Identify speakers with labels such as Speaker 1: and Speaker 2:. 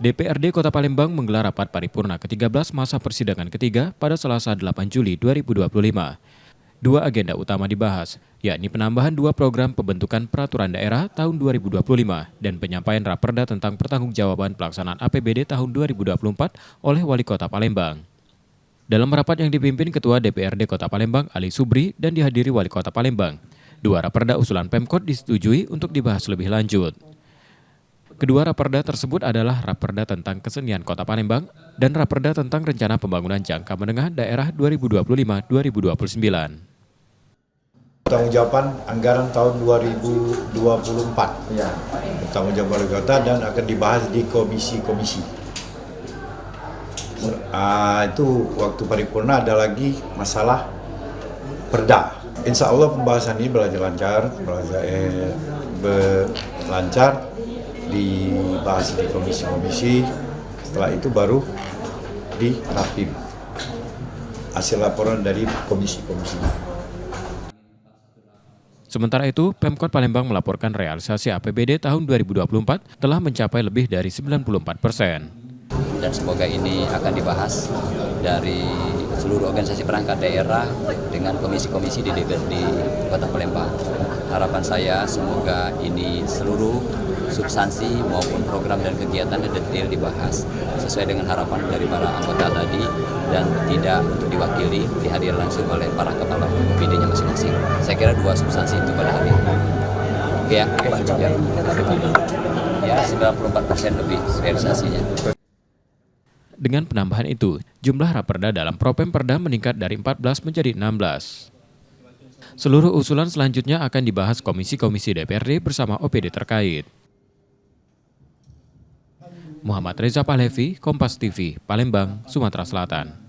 Speaker 1: DPRD Kota Palembang menggelar rapat paripurna ke-13 masa persidangan ketiga pada Selasa 8 Juli 2025. Dua agenda utama dibahas, yakni penambahan 2 program pembentukan peraturan daerah tahun 2025 dan penyampaian raperda tentang pertanggungjawaban pelaksanaan APBD tahun 2024 oleh Wali Kota Palembang. Dalam rapat yang dipimpin Ketua DPRD Kota Palembang Ali Subri dan dihadiri Wali Kota Palembang, 2 raperda usulan Pemkot disetujui untuk dibahas lebih lanjut. Kedua raperda tersebut adalah raperda tentang kesenian Kota Palembang dan raperda tentang rencana pembangunan jangka menengah daerah 2025-2029.
Speaker 2: Pertanggungjawaban anggaran tahun 2024. Ya. Pertanggungjawaban Wali Kota dan akan dibahas di komisi-komisi. Itu waktu paripurna ada lagi masalah perda. Insya Allah pembahasan ini lancar, dibahas di komisi-komisi. Setelah itu baru di Rapim. Hasil laporan dari komisi-komisi.
Speaker 1: Sementara itu, Pemkot Palembang melaporkan realisasi APBD tahun 2024 telah mencapai lebih dari 94%.
Speaker 3: Dan semoga ini akan dibahas dari seluruh organisasi perangkat daerah dengan komisi-komisi di DPRD Kota Palembang. Harapan saya semoga ini seluruh substansi maupun program dan kegiatan detail dibahas sesuai dengan harapan dari para anggota tadi dan tidak untuk diwakili dihadiri langsung oleh para kepala OPD-nya masing-masing. Saya kira 2 substansi itu pada hari ini. Oke ya, ya 94% lebih realisasinya.
Speaker 1: Dengan penambahan itu, jumlah raperda dalam Propemperda meningkat dari 14 menjadi 16. Seluruh usulan selanjutnya akan dibahas komisi-komisi DPRD bersama OPD terkait. Muhammad Reza Pahlevi, Kompas TV, Palembang, Sumatera Selatan.